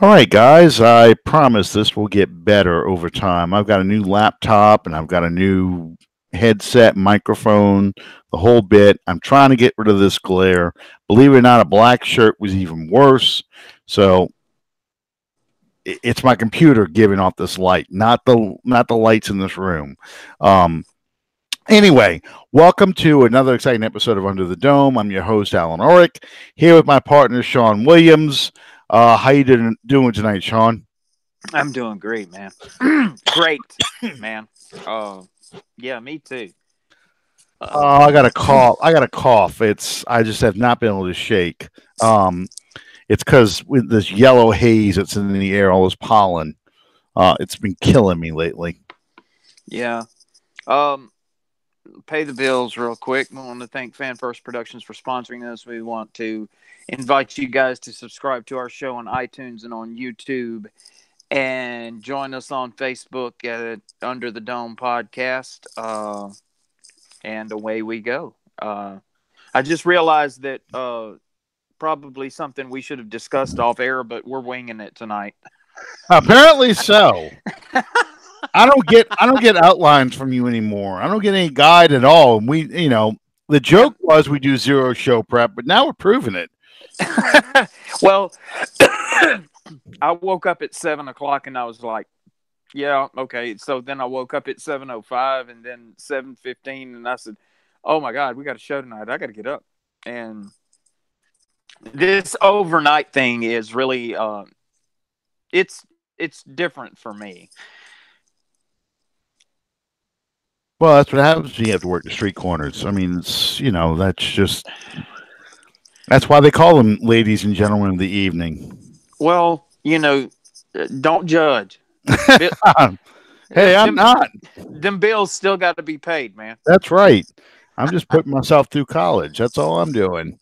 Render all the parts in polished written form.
All right, guys, I promise this will get better over time. I've got a new laptop and I've got a new headset, microphone, the whole bit. I'm trying to get rid of this glare. Believe it or not, a black shirt was even worse. So it's my computer giving off this light, not the lights in this room. Um, anyway, welcome to another exciting episode of Under the Dome. I'm your host, Alan Orick, here with my partner, Sean Williams. How you doing tonight, Sean? I'm doing great, man. Great, man. Uh, yeah, me too. Oh, I got a cough. I got a cough. I just have not been able to shake. Um, it's because with this yellow haze that's in the air, all this pollen. It's been killing me lately. Yeah. Um, Pay the bills real quick. We want to thank Fan First Productions for sponsoring us. We want to invite you guys to subscribe to our show on iTunes and on YouTube, and join us on Facebook at Under the Dome Podcast. And away we go. I just realized that probably something we should have discussed off air, but we're winging it tonight. Apparently so. I don't get outlines from you anymore. I don't get any guide at all. And the joke was we do zero show prep, but now we're proving it. Well, I woke up at 7 o'clock and I was like, yeah, okay. So then I woke up at 7:05 and then 7:15, and I said, "Oh my God, we got a show tonight. I got to get up." And this overnight thing is really, it's different for me. Well, that's what happens when you have to work the street corners. I mean, that's why they call them ladies and gentlemen of the evening. Well, don't judge. Bi- Hey, I'm them, not. them bills still got to be paid, man. That's right. I'm just putting myself through college. That's all I'm doing.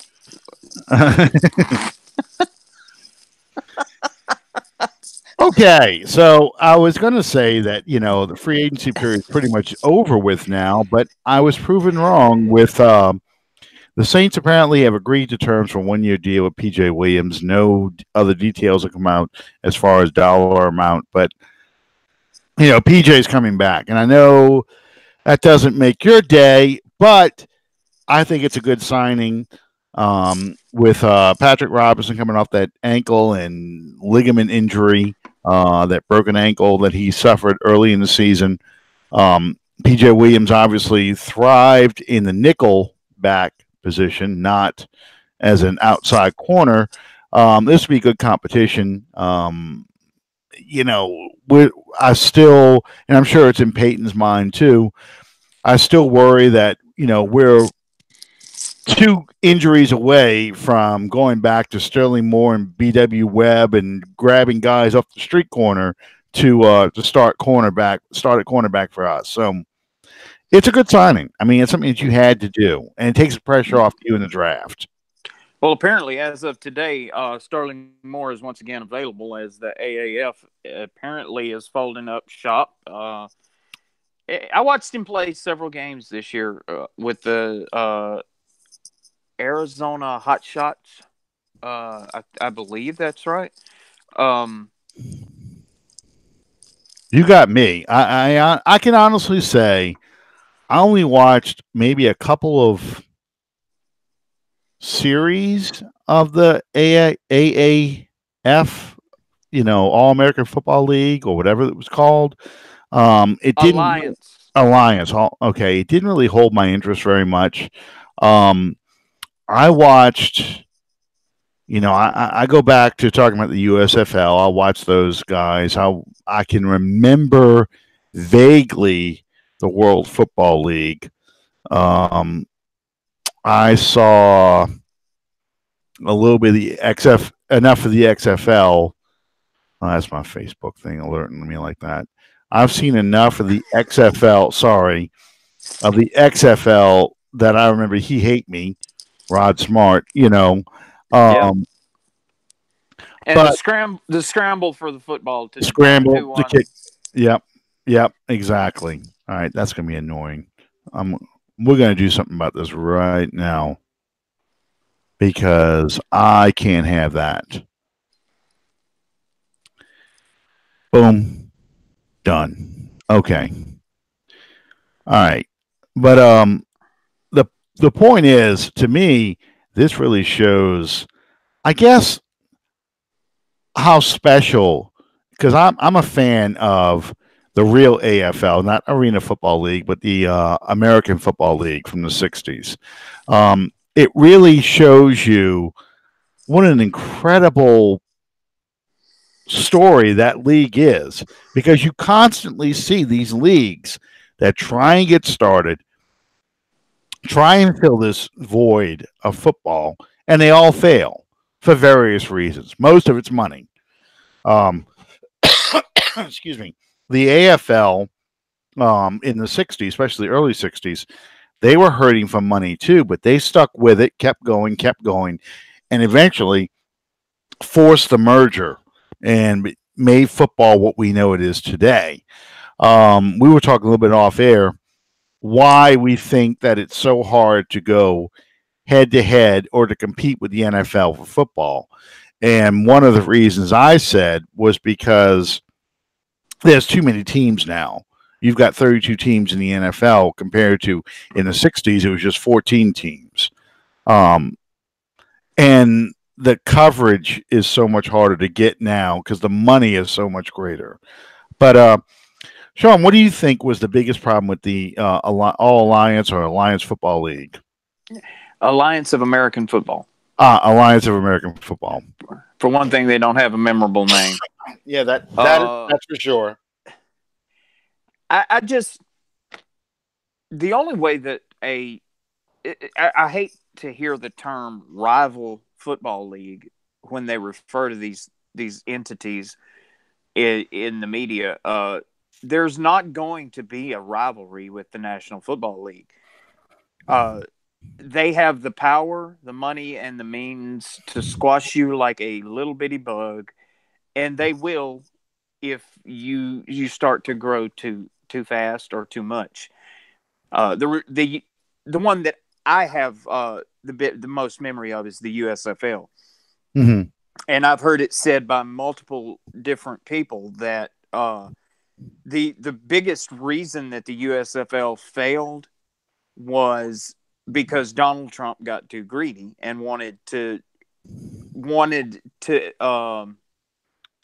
Okay, so I was going to say that the free agency period is pretty much over with now, but I was proven wrong with the Saints. Apparently, have agreed to terms for a 1-year deal with PJ Williams. No other details have come out as far as dollar amount, but PJ's coming back, and I know that doesn't make your day, but I think it's a good signing. With Patrick Robinson coming off that ankle and ligament injury, that broken ankle that he suffered early in the season. PJ Williams obviously thrived in the nickel back position, not as an outside corner. This would be good competition. I still, and I'm sure it's in Peyton's mind too, I still worry that, we're two injuries away from going back to Sterling Moore and BW Webb and grabbing guys off the street corner to start at cornerback for us. So it's a good signing. I mean, it's something that you had to do, and it takes the pressure off you in the draft. Well, apparently, as of today, Sterling Moore is once again available as the AAF apparently is folding up shop. I watched him play several games this year with the Arizona Hotshots. I believe that's right. Um, You got me. I can honestly say I only watched maybe a couple of series of the AAF, All American Football League or whatever it was called. It didn't Alliance. Alliance. Okay, it didn't really hold my interest very much. I watched. I go back to talking about the USFL. I watch those guys. I can remember vaguely the World Football League. I saw a little bit of the enough of the XFL. Oh, that's my Facebook thing alerting me like that. I've seen enough of the XFL. Sorry, of the XFL that I remember he hate me, Rod Smart. Yeah. Um, And but the scramble for the football to scramble to 2-1. kick. Yep, exactly. All right, that's gonna be annoying. We're gonna do something about this right now because I can't have that. Boom. Done. Okay. All right. But the the point is, to me, this really shows, I guess, how special, because I'm a fan of the real AFL, not Arena Football League, but the American Football League from the '60s. It really shows you what an incredible story that league is, because you constantly see these leagues that try and get started, try and fill this void of football, and they all fail for various reasons. Most of it's money. Um, excuse me. The AFL in the '60s, especially the early '60s, they were hurting for money too, but they stuck with it, kept going, and eventually forced the merger and made football what we know it is today. We were talking a little bit off air why we think that it's so hard to go head to head or to compete with the NFL for football. And one of the reasons I said was because there's too many teams now. You've got 32 teams in the NFL compared to in the '60s, it was just 14 teams. And the coverage is so much harder to get now because the money is so much greater. But Sean, what do you think was the biggest problem with the All Alliance or Alliance Football League? Alliance of American Football. Alliance of American Football. For one thing, they don't have a memorable name. Yeah, that's for sure. I just, the only way that I hate to hear the term rival football league when they refer to these entities in the media. There's not going to be a rivalry with the National Football League. They have the power, the money, and the means to squash you like a little bitty bug, and they will if you start to grow too fast or too much. The one that I have the most memory of is the USFL, and I've heard it said by multiple different people that the biggest reason that the USFL failed was because Donald Trump got too greedy and wanted to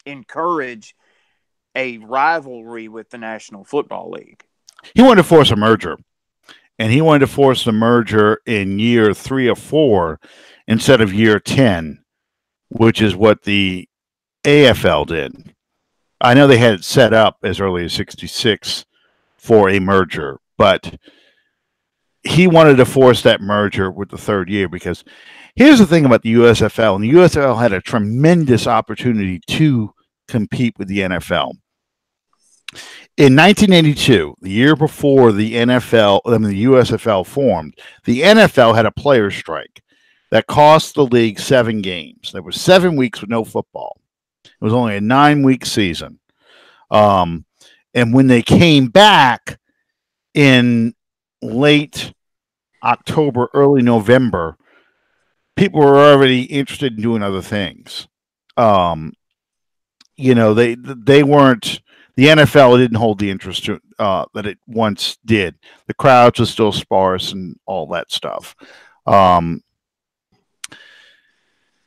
encourage a rivalry with the National Football League. He wanted to force a merger, and he wanted to force the merger in year 3 or 4 instead of year 10, which is what the AFL did. I know they had it set up as early as '66 for a merger, but he wanted to force that merger with the third year, because here's the thing about the USFL, and the USFL had a tremendous opportunity to compete with the NFL. In 1982, the year before the USFL formed, the NFL had a players' strike that cost the league 7 games. There were 7 weeks with no football. It was only a 9-week season. And when they came back in late October, early November, people were already interested in doing other things. They weren't. The NFL didn't hold the interest that it once did. The crowds were still sparse and all that stuff. In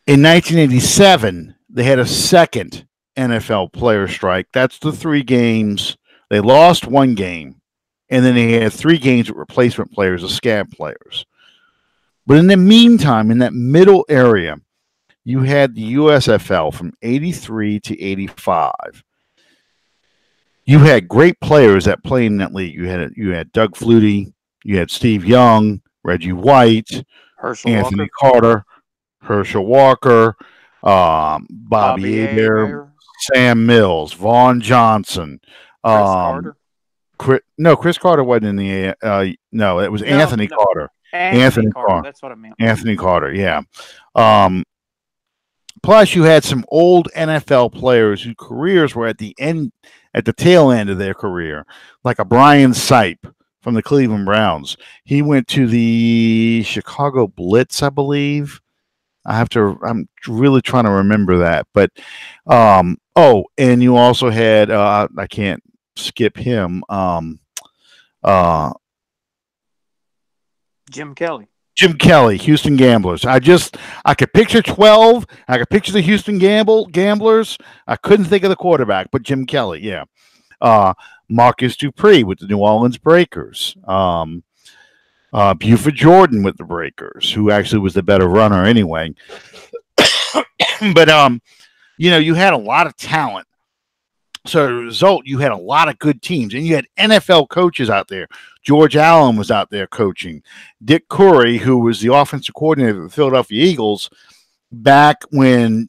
1987, they had a second NFL player strike. That's the 3 games. They lost 1 game, and then they had 3 games with replacement players, the scab players. But in the meantime, in that middle area, you had the USFL from 83 to 85. You had great players that played in that league. You had Doug Flutie, you had Steve Young, Reggie White, Anthony Carter, Herschel Walker, Bobby Adair, Sam Mills, Vaughn Johnson, Chris Carter. Chris Carter wasn't in the. No, it was Anthony Carter. Anthony Carter. That's what I meant. Anthony Carter. Yeah. Plus, you had some old NFL players whose careers were at the tail end of their career, like a Brian Sipe from the Cleveland Browns. He went to the Chicago Blitz, I believe. I'm really trying to remember that. But and you also had I can't skip him. Uh, Jim Kelly. Jim Kelly, Houston Gamblers. I could picture 12. I could picture the Houston Gamblers. I couldn't think of the quarterback, but Jim Kelly, yeah. Marcus Dupree with the New Orleans Breakers. Buford Jordan with the Breakers, who actually was the better runner anyway. But you had a lot of talent. So as a result, you had a lot of good teams, and you had NFL coaches out there. George Allen was out there coaching. Dick Curry, who was the offensive coordinator of the Philadelphia Eagles back when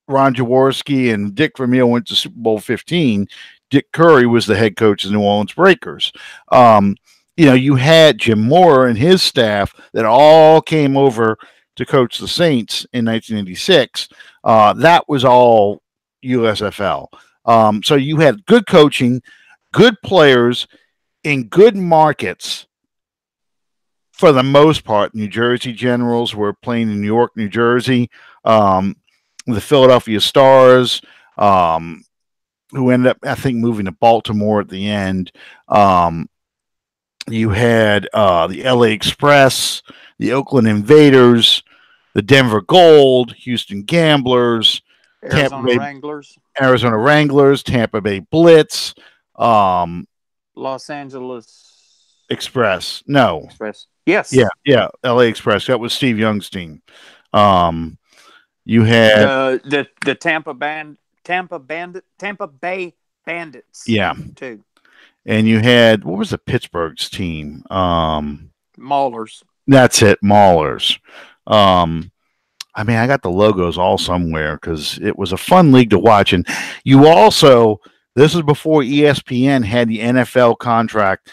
Ron Jaworski and Dick Vermeil went to Super Bowl 15, Dick Curry was the head coach of the New Orleans Breakers. You had Jim Moore and his staff that all came over to coach the Saints in 1986. That was all USFL. So you had good coaching, good players in good markets for the most part. New Jersey Generals were playing in New York, New Jersey. The Philadelphia Stars, who ended up, I think, moving to Baltimore at the end. You had the LA Express, the Oakland Invaders, the Denver Gold, Houston Gamblers, Arizona Wranglers, Tampa Bay Blitz, Los Angeles Express. No. Express. Yes. Yeah. LA Express. That was Steve Young's team. You had the Tampa Bay Bandits. Yeah. Too. And you had, what was the Pittsburgh's team? Maulers. That's it, Maulers. I got the logos all somewhere because it was a fun league to watch. And you also, this is before ESPN had the NFL contract.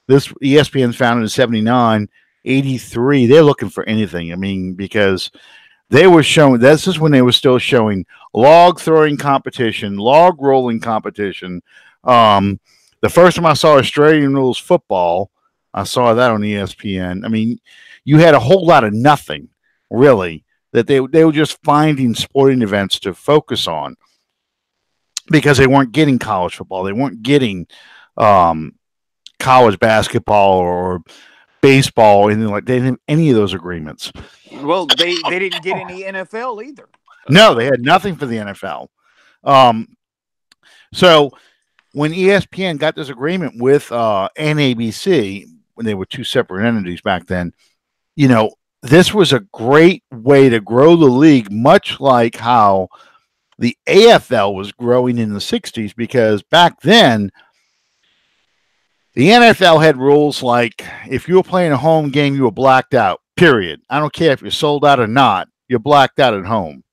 This ESPN founded in 79, 83. They're looking for anything. Because they were showing, this is when they were still showing log throwing competition, log rolling competition. The first time I saw Australian rules football, I saw that on ESPN. You had a whole lot of nothing, really, that they were just finding sporting events to focus on because they weren't getting college football. They weren't getting college basketball or baseball or anything like that. They didn't have any of those agreements. Well, they didn't get any NFL either. No, they had nothing for the NFL. So when ESPN got this agreement with NABC, when they were two separate entities back then, this was a great way to grow the league, much like how the AFL was growing in the 60s, because back then, the NFL had rules like if you were playing a home game, you were blacked out, period. I don't care if you're sold out or not, you're blacked out at home.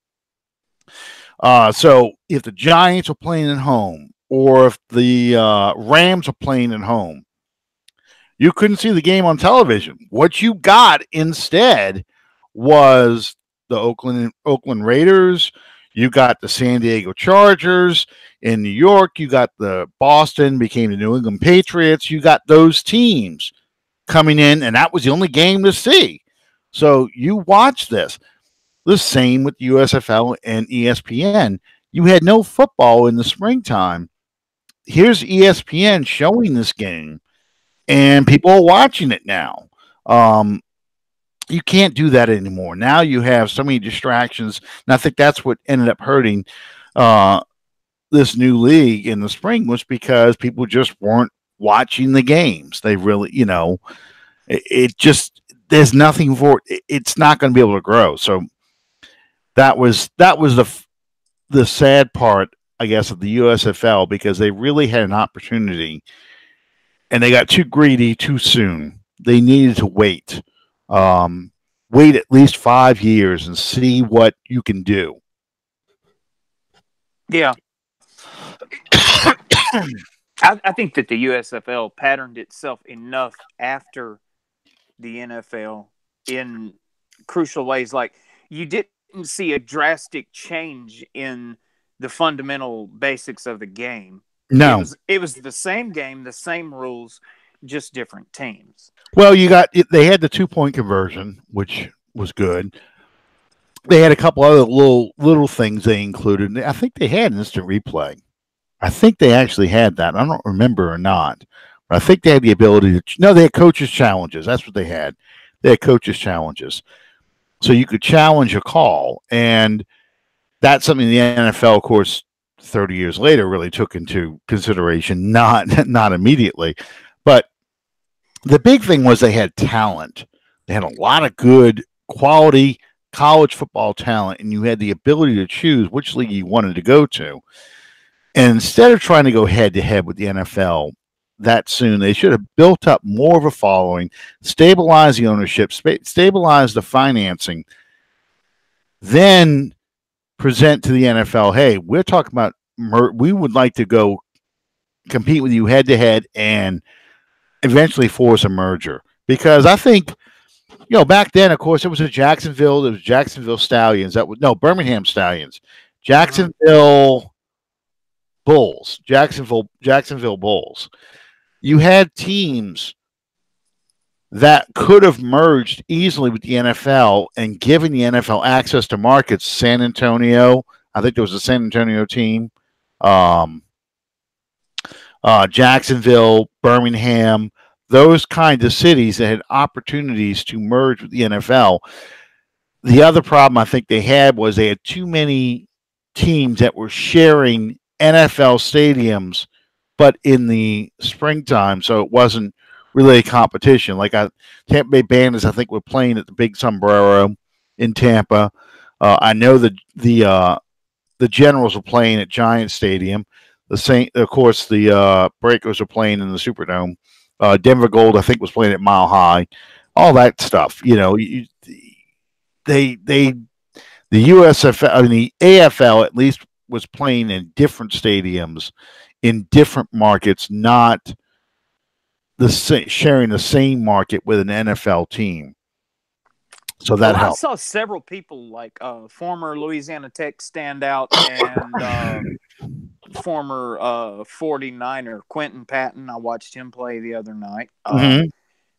So if the Giants are playing at home or if the Rams are playing at home, you couldn't see the game on television. What you got instead was the Oakland Raiders. You got the San Diego Chargers. In New York, you got the Boston, became the New England Patriots. You got those teams coming in, and that was the only game to see. So you watch this. The same with USFL and ESPN. You had no football in the springtime. Here's ESPN showing this game, and people are watching it now. You can't do that anymore. Now you have so many distractions, and I think that's what ended up hurting this new league in the spring, was because people just weren't watching the games. They really, it just, there's nothing for it. It's not going to be able to grow. So that was the sad part, I guess, of the USFL, because they really had an opportunity and they got too greedy too soon. They needed to wait at least 5 years and see what you can do. Yeah. I think that the USFL patterned itself enough after the NFL in crucial ways. Like, you didn't see a drastic change in the fundamental basics of the game. No. It was the same game, the same rules, just different teams. Well, they had the 2-point conversion, which was good. They had a couple other little things they included. I think they had instant replay. I think they actually had that. I don't remember or not, but I think they had the ability to. No, they had coaches challenges. That's what they had. They had coaches challenges, so you could challenge a call, and that's something the NFL, of course, 30 years later, really took into consideration. Not immediately, but the big thing was they had talent. They had a lot of good quality college football talent, and you had the ability to choose which league you wanted to go to. And instead of trying to go head to head with the NFL that soon, they should have built up more of a following, stabilized the ownership, stabilized the financing, then present to the NFL, hey, we're talking about, we would like to go compete with you head to head and eventually force a merger. Because I think, back then, of course, it was Jacksonville Stallions. Birmingham Stallions. Jacksonville Bulls. Jacksonville Bulls. You had teams that could have merged easily with the NFL and given the NFL access to markets. San Antonio, I think there was a San Antonio team. Jacksonville, Birmingham, those kinds of cities that had opportunities to merge with the NFL. The other problem I think they had was they had too many teams that were sharing NFL stadiums, but in the springtime, so it wasn't really a competition. Like Tampa Bay Bandits, I think, were playing at the Big Sombrero in Tampa. I know the Generals were playing at Giant Stadium. Of course, the Breakers are playing in the Superdome. Denver Gold, I think, was playing at Mile High. All that stuff, the USFL, I mean, the AFL at least was playing in different stadiums, in different markets, not sharing the same market with an NFL team. So that helped. I saw several people like former Louisiana Tech standout and former 49er Quentin Patton. I watched him play the other night.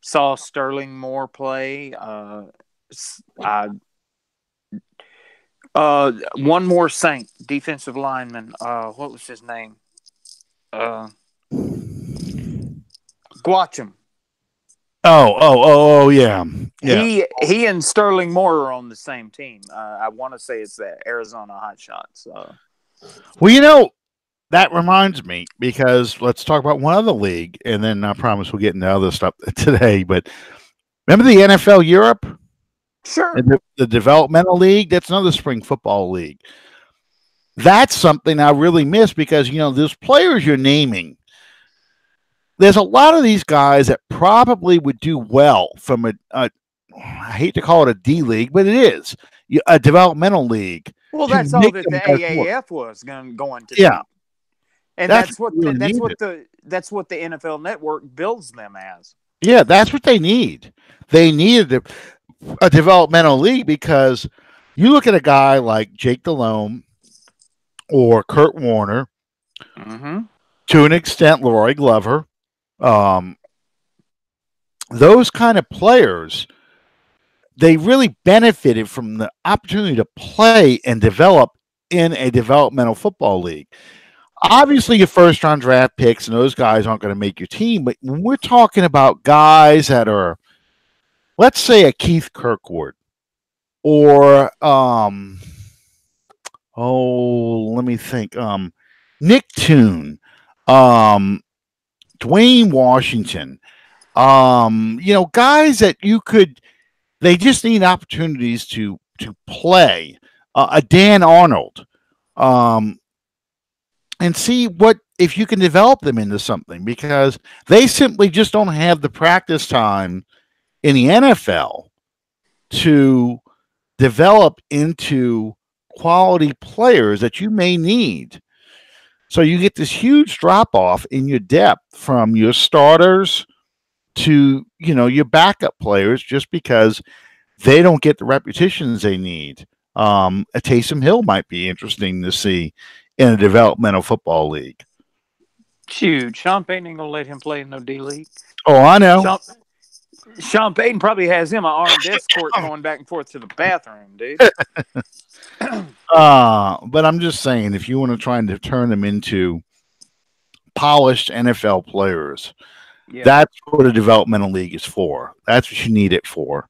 Saw Sterling Moore play. One more Saint defensive lineman. What was his name? Guacham. Oh, yeah. He and Sterling Moore are on the same team. I want to say it's the Arizona Hotshots. Well, that reminds me, because let's talk about one other league, and then I promise we'll get into other stuff today. But remember the NFL Europe? Sure. The developmental league? That's another spring football league. That's something I really miss because, those players you're naming, there's a lot of these guys that probably would do well from I hate to call it a D league, but it is a developmental league. Well, that's all that the AAF was going to do. And that's what the NFL Network builds them as. Yeah, that's what they need. They needed a developmental league because you look at a guy like Jake Delhomme or Kurt Warner, to an extent, Leroy Glover. Those kind of players, they really benefited from the opportunity to play and develop in a developmental football league. Obviously, your first round draft picks and those guys aren't going to make your team, but when we're talking about guys that are, let's say, a Keith Kirkwood or let me think, Nick Toon, Dwayne Washington, guys that they just need opportunities to play. A Dan Arnold, and see if you can develop them into something, because they simply just don't have the practice time in the NFL to develop into quality players that you may need. So you get this huge drop off in your depth from your starters to, your backup players, just because they don't get the repetitions they need. A Taysom Hill might be interesting to see in a developmental football league. Huge. Sean Payton ain't going to let him play in no D League. Oh, I know. Sean Payton probably has him an armed escort going back and forth to the bathroom, dude. But I'm just saying, if you want to try and turn them into polished NFL players, Yeah. that's what a developmental league is for. That's what you need it for.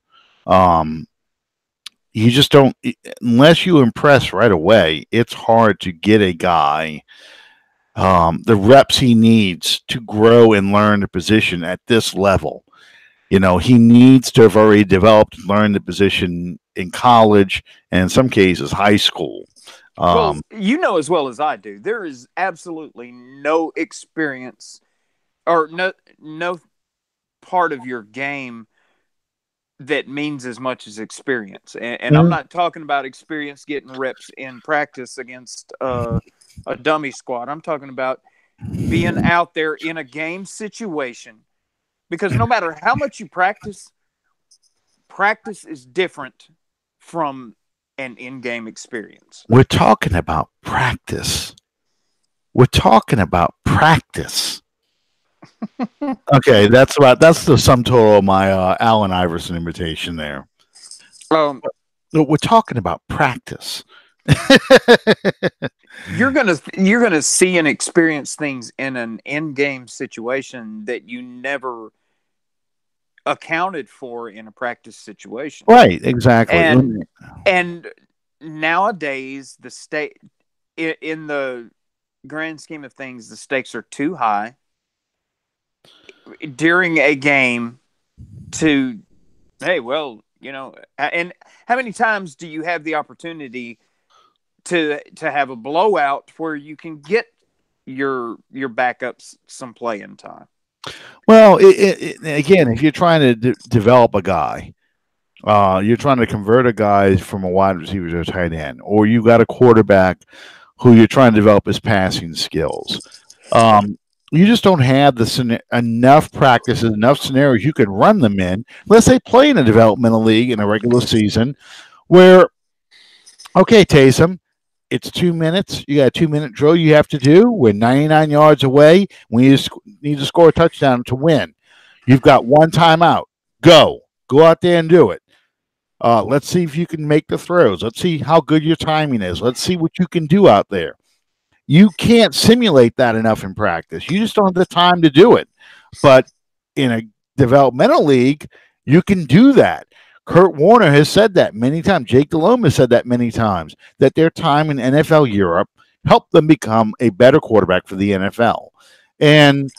You just don't, unless you impress right away, it's hard to get a guy the reps he needs to grow and learn the position at this level. You know, he needs to have already developed and learned the position in college and in some cases high school. Well, you know as well as I do, there is absolutely no experience or no part of your game that means as much as experience. And I'm not talking about experience getting reps in practice against a dummy squad. I'm talking about being out there in a game situation. Because no matter how much you practice is different from an in-game experience. We're talking about practice. We're talking about practice. Okay, that's the sum total of my Allen Iverson invitation there. We're talking about practice. You're gonna see and experience things in an in-game situation that you never accounted for in a practice situation. Right, exactly. And nowadays, in the grand scheme of things, the stakes are too high during a game to, hey, well, you know, and how many times do you have the opportunity to have a blowout where you can get your backups some playing time? Well, again, if you're trying to develop a guy, you're trying to convert a guy from a wide receiver to a tight end, or you got a quarterback who you're trying to develop his passing skills. You just don't have enough practices, enough scenarios you can run them in. Let's say play in a developmental league in a regular season where, okay, Taysom, it's 2 minutes. You got a 2-minute drill you have to do. We're 99 yards away. We need to score a touchdown to win. You've got one timeout. Go out there and do it. Let's see if you can make the throws. Let's see how good your timing is. Let's see what you can do out there. You can't simulate that enough in practice. You just don't have the time to do it. But in a developmental league, you can do that. Kurt Warner has said that many times. Jake Delhomme has said that many times, that their time in NFL Europe helped them become a better quarterback for the NFL. And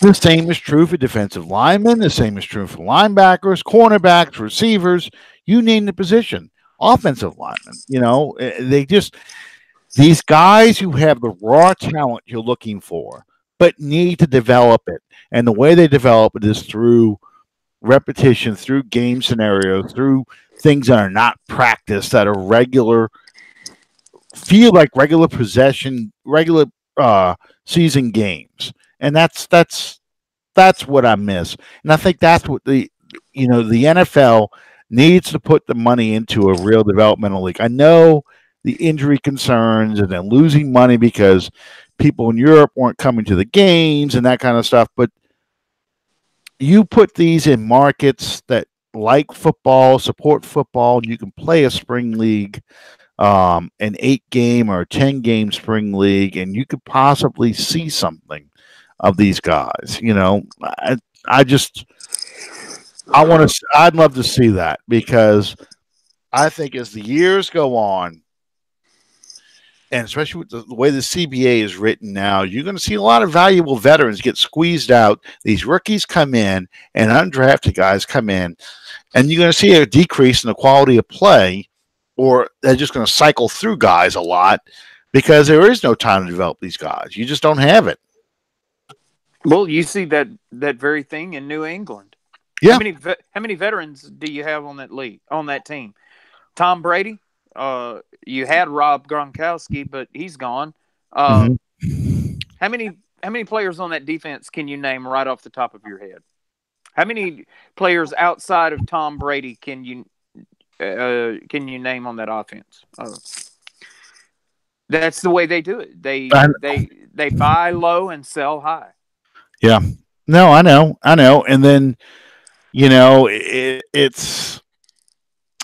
the same is true for defensive linemen. The same is true for linebackers, cornerbacks, receivers, you name the position. Offensive linemen, you know, these guys who have the raw talent you're looking for, but need to develop it. And the way they develop it is through repetition, through game scenarios, through things that are not practiced, that are feel like regular possession, regular season games. And that's what I miss. And I think that's what the NFL needs to put the money into a real developmental league. I know the injury concerns and then losing money because people in Europe weren't coming to the games and that kind of stuff, but you put these in markets that like football, support football, and you can play a spring league, an 8-game or a 10-game spring league, and you could possibly see something of these guys. You know, I'd love to see that, because I think as the years go on, and especially with the way the CBA is written now, you're going to see a lot of valuable veterans get squeezed out. These rookies come in and undrafted guys come in, and you're going to see a decrease in the quality of play, or they're just going to cycle through guys a lot because there is no time to develop these guys. You just don't have it. Well, you see that very thing in New England. Yeah. How many veterans do you have on that team? Tom Brady. You had Rob Gronkowski, but he's gone. How many players on that defense can you name right off the top of your head? How many players outside of Tom Brady can you name on that offense? That's the way they do it. They buy low and sell high. Yeah. No, I know. And then it's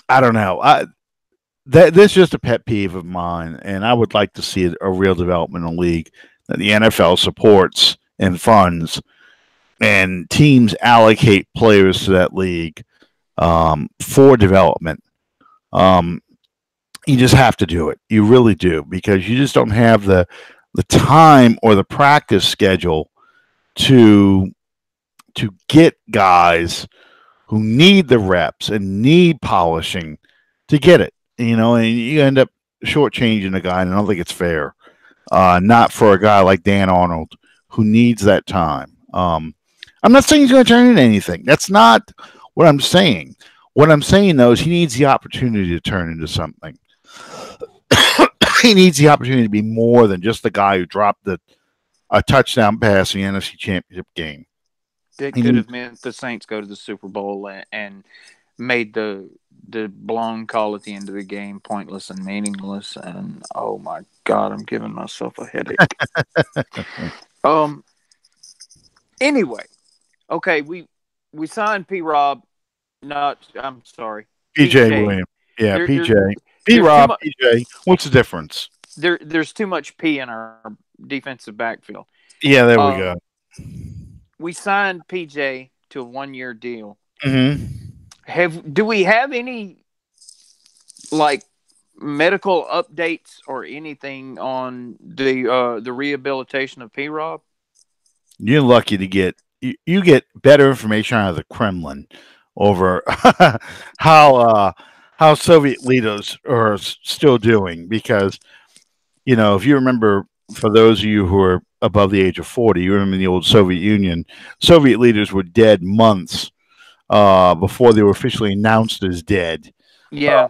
I don't know. This is just a pet peeve of mine, and I would like to see a real development in the league that the NFL supports and funds, and teams allocate players to that league for development. Um, you just have to do it. You really do, because you just don't have the time or the practice schedule to get guys who need the reps and need polishing to get it. And you end up shortchanging a guy, and I don't think it's fair. Not for a guy like Dan Arnold who needs that time. I'm not saying he's going to turn into anything. That's not what I'm saying. What I'm saying, though, is he needs the opportunity to turn into something. He needs the opportunity to be more than just the guy who dropped a touchdown pass in the NFC Championship game. That could have meant the Saints go to the Super Bowl and made the blown call at the end of the game pointless and meaningless. And oh my God, I'm giving myself a headache. Anyway, okay, we signed P-Rob. I'm sorry, PJ Williams. Yeah, PJ. P-Rob, PJ. What's the difference? There's too much P in our defensive backfield. Yeah, there we go. We signed PJ to a 1-year deal. Mm-hmm. Do we have any medical updates or anything on the rehabilitation of P-Rob? You're lucky to get better information out of the Kremlin over how Soviet leaders are still doing, because if you remember, for those of you who are above the age of 40, you remember the old Soviet Union. Soviet leaders were dead months before they were officially announced as dead. Yeah.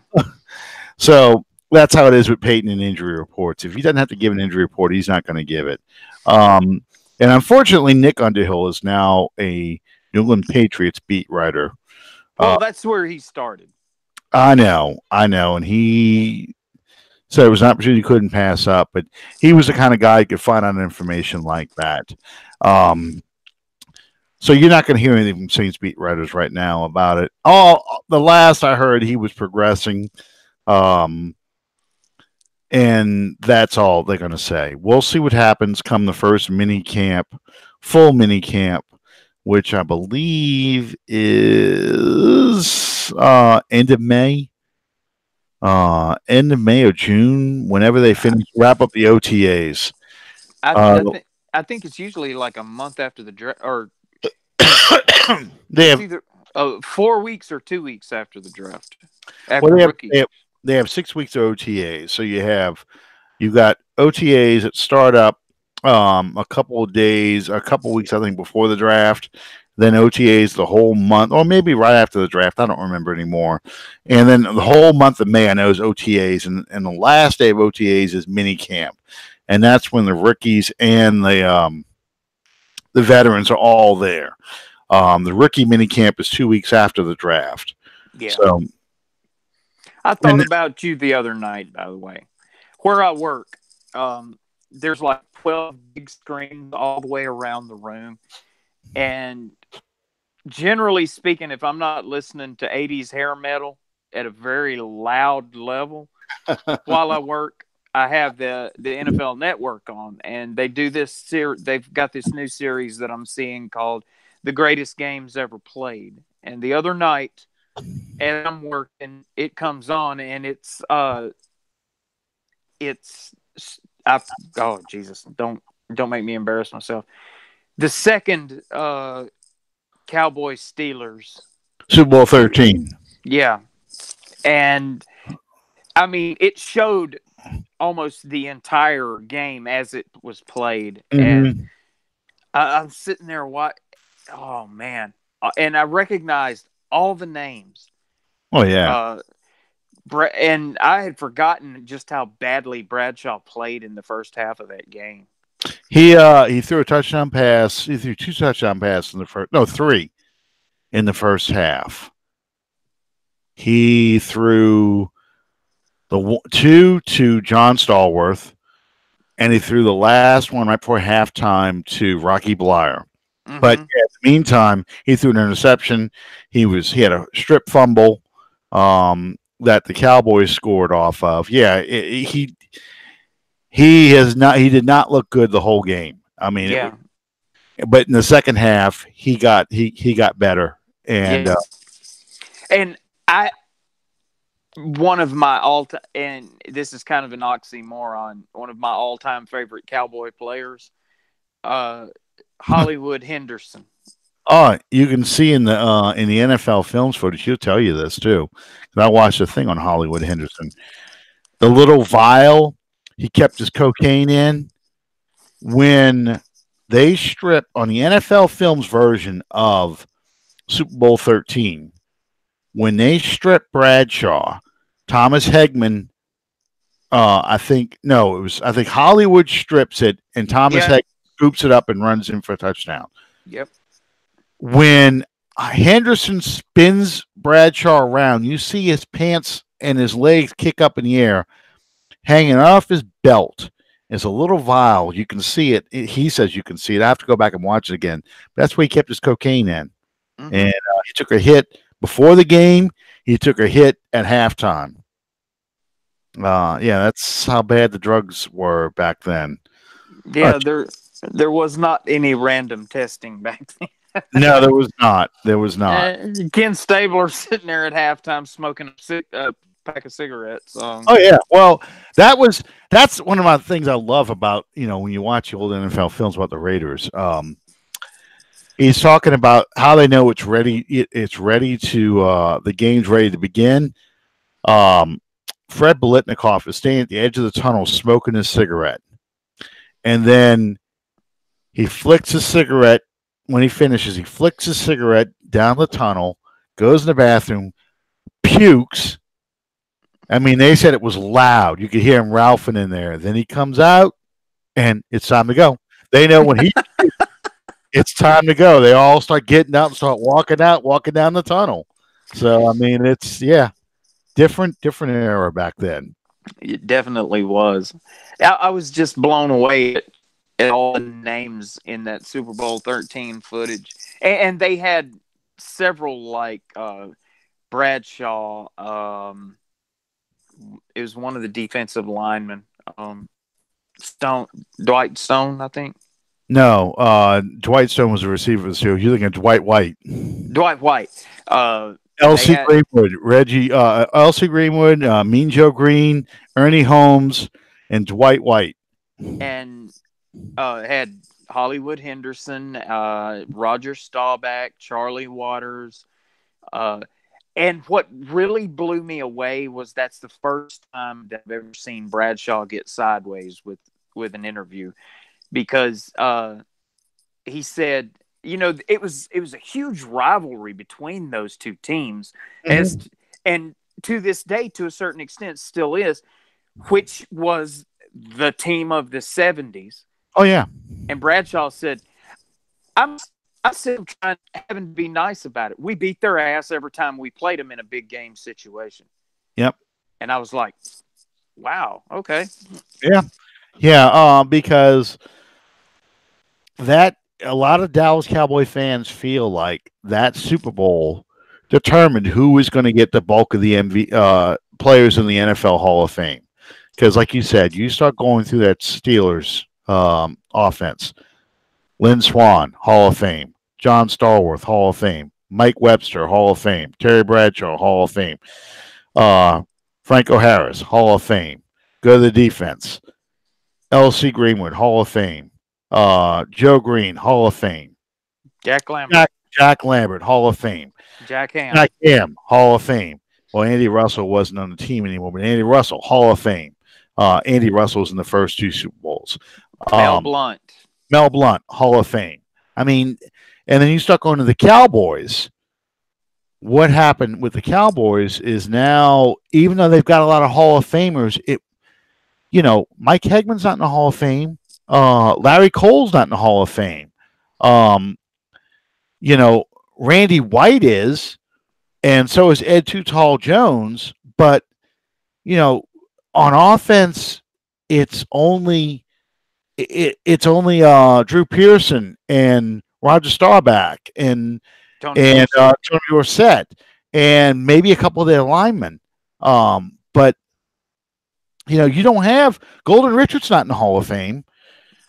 So that's how it is with Payton and injury reports. If he doesn't have to give an injury report, he's not going to give it. And unfortunately, Nick Underhill is now a New England Patriots beat writer. Well, that's where he started. I know. And he said it was an opportunity he couldn't pass up, but he was the kind of guy who could find out information like that. So you're not going to hear anything from Saints beat writers right now about it. The last I heard, he was progressing. And that's all they're going to say. We'll see what happens come the first full mini camp, which I believe is end of May or June, whenever they wrap up the OTAs. I think it's usually like a month after the draft, or they have either 4 weeks or 2 weeks after the draft. Rookies. They have 6 weeks of OTAs. So you've got OTAs that start up a couple weeks, I think, before the draft. Then OTAs the whole month, or maybe right after the draft. I don't remember anymore. And then the whole month of May, I know, is OTAs. And the last day of OTAs is mini camp. And that's when the rookies and the veterans are all there. The rookie mini camp is 2 weeks after the draft. Yeah. So I thought about you the other night, by the way. Where I work, there's like 12 big screens all the way around the room. And generally speaking, if I'm not listening to 80s hair metal at a very loud level while I work, I have the NFL Network on. And they do this they've got this new series that I'm seeing called The Greatest Games Ever Played. And the other night, and I'm working, it comes on, and it's oh Jesus, don't make me embarrass myself. The second Cowboys Steelers Super Bowl 13. Yeah. And I mean, it showed almost the entire game as it was played. Mm-hmm. And I'm sitting there oh man. And I recognized all the names. Oh yeah. And I had forgotten just how badly Bradshaw played in the first half of that game. He threw a touchdown pass. He threw 2 touchdown passes in the first. No, 3 in the first half. He threw the 2 to John Stallworth, and he threw the last one right before halftime to Rocky Bleier. But Mm-hmm. yeah, in the meantime, he threw an interception. He had a strip fumble that the Cowboys scored off of. Yeah, he did not look good the whole game. I mean, Yeah. but in the second half, he got better. And Yeah. And I one of my all time, and this is kind of an oxymoron. One of my all time favorite Cowboy players, uh, Hollywood Henderson. oh, you can see in the NFL films footage, he'll tell you this too. 'Cause I watched a thing on Hollywood Henderson. The little vial he kept his cocaine in when they strip on the NFL films version of Super Bowl 13. When they strip Bradshaw, Thomas Hegman, I think no, I think Hollywood strips it and Thomas Yeah. Hegman scoops it up and runs in for a touchdown. Yep. When Henderson spins Bradshaw around, you see his pants and his legs kick up in the air, hanging off his belt is a little vial. You can see it. He says you can see it. I have to go back and watch it again. But that's where he kept his cocaine in. Mm-hmm. And he took a hit before the game. He took a hit at halftime. Yeah, that's how bad the drugs were back then. Yeah, there was not any random testing back then. No, there was not. There was not. Ken Stabler sitting there at halftime smoking a pack of cigarettes. Oh yeah. Well, that's one of my things I love about when you watch the old NFL films about the Raiders. He's talking about how they know it's ready. It's ready to the game's ready to begin. Fred Biletnikoff is standing at the edge of the tunnel smoking his cigarette, and then he flicks his cigarette. When he finishes, he flicks his cigarette down the tunnel, goes in the bathroom, pukes. I mean, they said it was loud. You could hear him ralphing in there. Then he comes out, and it's time to go. They know when it's time to go. They all start getting out and start walking down the tunnel. So, I mean, it's different era back then. It definitely was. I was just blown away at all the names in that Super Bowl 13 footage, and they had several like Bradshaw. It was one of the defensive linemen, Dwight Stone, I think. No, Dwight Stone was a receiver. So you're thinking of Dwight White. Dwight White. L.C. Greenwood, Reggie, L.C. Greenwood, Mean Joe Green, Ernie Holmes, and Dwight White. And had Hollywood Henderson, Roger Staubach, Charlie Waters. And what really blew me away was that's the first time that I've ever seen Bradshaw get sideways with an interview, because he said, it was a huge rivalry between those two teams, and to this day, to a certain extent, still is, which was the team of the 70s. Oh yeah. And Bradshaw said, I'm trying, having to be nice about it. We beat their ass every time we played them in a big game situation. Yep. And I was like, wow, okay. Yeah, because a lot of Dallas Cowboy fans feel like that Super Bowl determined who was going to get the bulk of the players in the NFL Hall of Fame. Because, like you said, you start going through that Steelers offense. Lynn Swann, Hall of Fame. John Stallworth, Hall of Fame. Mike Webster, Hall of Fame. Terry Bradshaw, Hall of Fame. Franco Harris, Hall of Fame. Go to the defense. L.C. Greenwood, Hall of Fame. Joe Green, Hall of Fame. Jack Lambert. Jack Lambert, Hall of Fame. Jack Ham. Jack Ham, Hall of Fame. Well, Andy Russell wasn't on the team anymore, but Andy Russell, Hall of Fame. Andy Russell was in the first two Super Bowls. Mel Blount, Hall of Fame. I mean, and then you start going to the Cowboys. What happened with the Cowboys is now, even though they've got a lot of Hall of Famers, Mike Hegman's not in the Hall of Fame. Larry Cole's not in the Hall of Fame. Randy White is, and so is Ed Too Tall Jones. But, on offense, it's only Drew Pearson and Roger Staubach and Tony Dorsett. Tony Dorsett and maybe a couple of their linemen. But you don't have Golden Richard's not in the Hall of Fame.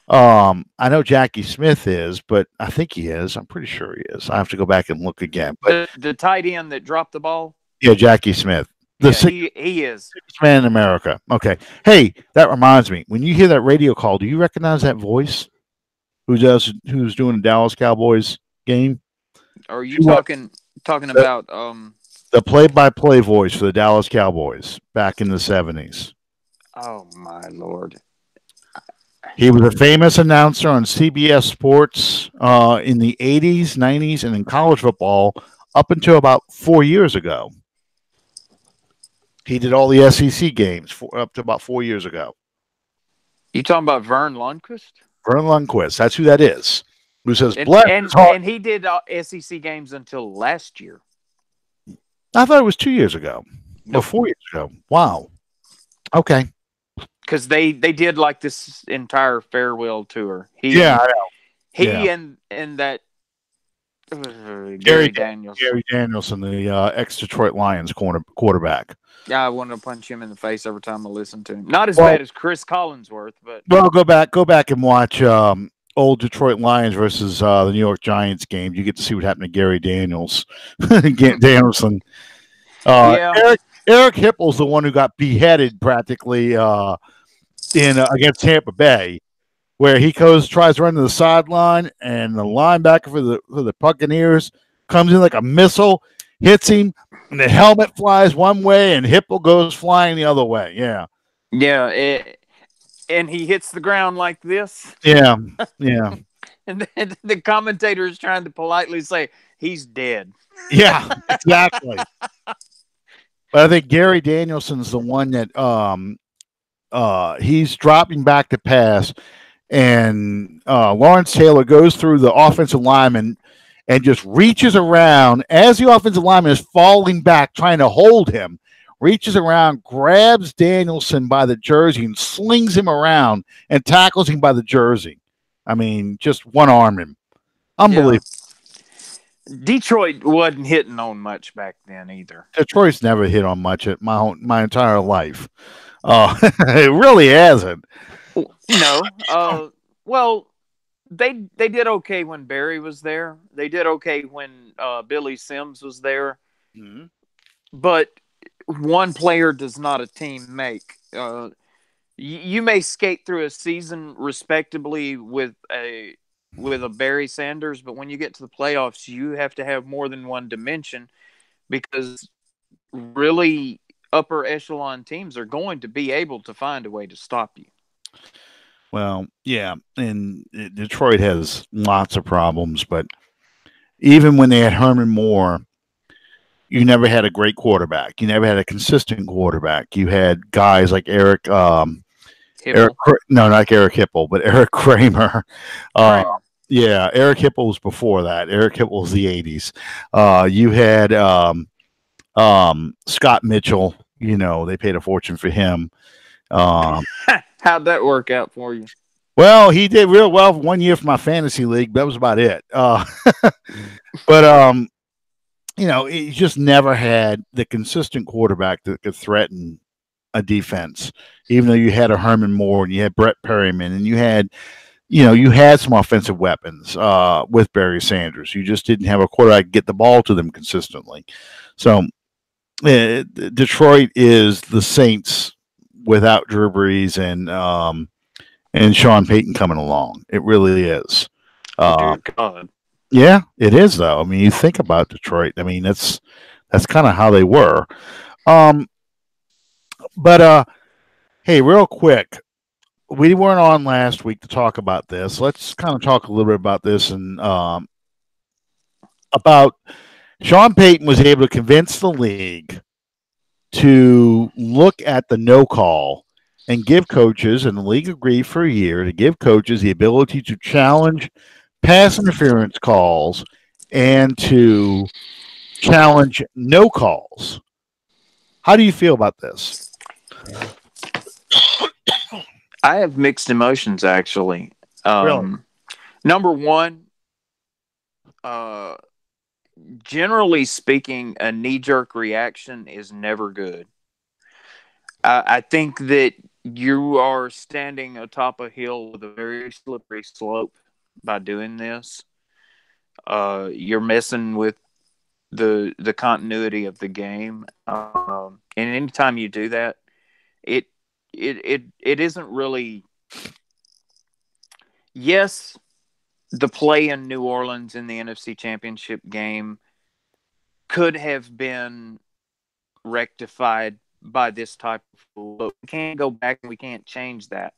I know Jackie Smith is, but I think he is. I'm pretty sure he is. I have to go back and look again. But the tight end that dropped the ball. Yeah, Jackie Smith. He is sixth man in America. Okay. Hey, that reminds me. When you hear that radio call, do you recognize that voice? Who's doing the Dallas Cowboys game? Are you talking about the play-by-play voice for the Dallas Cowboys back in the 70s? Oh my Lord. He was a famous announcer on CBS Sports in the 80s, 90s, and in college football up until about 4 years ago. He did all the SEC games up to about 4 years ago. You talking about Vern Lundquist? Vern Lundquist. That's who that is. Who says, and he did SEC games until last year. I thought it was 2 years ago. Nope. Or 4 years ago. Wow. Okay. Because they did like this entire farewell tour. I know. And that Gary Danielson. The ex-Detroit Lions quarterback. Yeah, I wanted to punch him in the face every time I listened to him. Not as bad as Chris Collinsworth, but go back and watch old Detroit Lions versus the New York Giants game. You get to see what happened to Gary Danielson. Eric Hippel's the one who got beheaded practically against Tampa Bay, where he tries to run to the sideline, and the linebacker for the Buccaneers comes in like a missile, hits him, and the helmet flies one way, and Hippel goes flying the other way. Yeah. And he hits the ground like this. Yeah. And then the commentator is trying to politely say, he's dead. Yeah, exactly. But I think Gary Danielson's the one that he's dropping back to pass, and Lawrence Taylor goes through the offensive lineman and just reaches around as the offensive lineman is falling back, trying to hold him, reaches around, grabs Danielson by the jersey and slings him around and tackles him by the jersey. I mean, just one-arm him. Unbelievable. Yeah. Detroit wasn't hitting on much back then either. Detroit's never hit on much at my entire life. It really hasn't. Well, they did okay when Barry was there. They did okay when Billy Sims was there. Mm-hmm. But one player does not a team make. You may skate through a season respectably with a Barry Sanders, but when you get to the playoffs, you have to have more than one dimension, because really upper echelon teams are going to be able to find a way to stop you. Well, yeah, and Detroit has lots of problems, but even when they had Herman Moore, you never had a great quarterback. You never had a consistent quarterback. You had guys like Eric Hippel, but Eric Kramer. Yeah, Eric Hippel was before that. Eric Hippel was the 80s. You had Scott Mitchell. They paid a fortune for him. How'd that work out for you? Well, he did real well for 1 year for my fantasy league. That was about it. But he just never had the consistent quarterback that could threaten a defense, even though you had a Herman Moore and you had Brett Perryman and you had some offensive weapons with Barry Sanders. You just didn't have a quarterback get the ball to them consistently. So Detroit is the Saints without Drew Brees and Sean Payton coming along. It really is. Dear God. Yeah, it is though. I mean, you think about Detroit. I mean, that's kind of how they were. But hey, real quick, we weren't on last week to talk about this. Let's kind of talk a little bit about this and about Sean Payton was able to convince the league to look at the no call and give coaches, and the league agreed for a year to give coaches the ability to challenge pass interference calls and to challenge no calls. How do you feel about this? I have mixed emotions, actually. Really? Number one, uh, generally speaking, a knee jerk reaction is never good. I think that you are standing atop a hill with a very slippery slope by doing this. You're messing with the continuity of the game, and anytime you do that, it it isn't really. Yes, the play in New Orleans in the NFC Championship game could have been rectified by this type of rule, but we can't go back and we can't change that.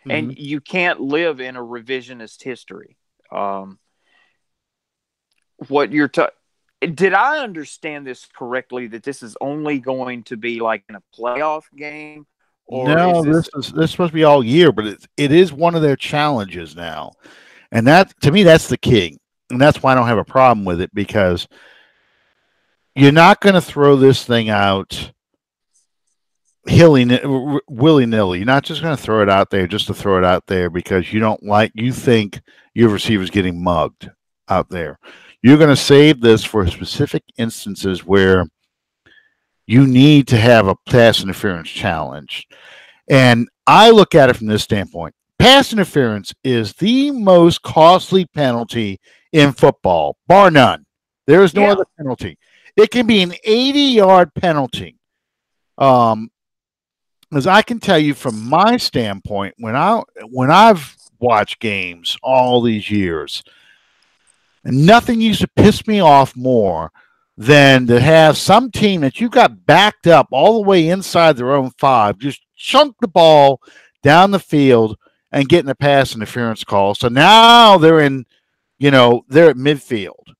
Mm-hmm. And you can't live in a revisionist history. What you're did I understand this correctly that this is only going to be like in a playoff game, or is No, this? this is supposed to be all year, but it is one of their challenges now, and that to me that's the key, and that's why I don't have a problem with it because you're not going to throw this thing out willy nilly. You're not just going to throw it out there just to throw it out there because you think your receiver's getting mugged out there. You're going to save this for specific instances where you need to have a pass interference challenge. And I look at it from this standpoint. Pass interference is the most costly penalty in football, bar none. There is no other penalty. It can be an 80-yard penalty. As I can tell you from my standpoint, when I've watched games all these years, and nothing used to piss me off more than to have some team that you got backed up all the way inside their own 5 just chunk the ball down the field and getting a pass interference call. So now they're at midfield.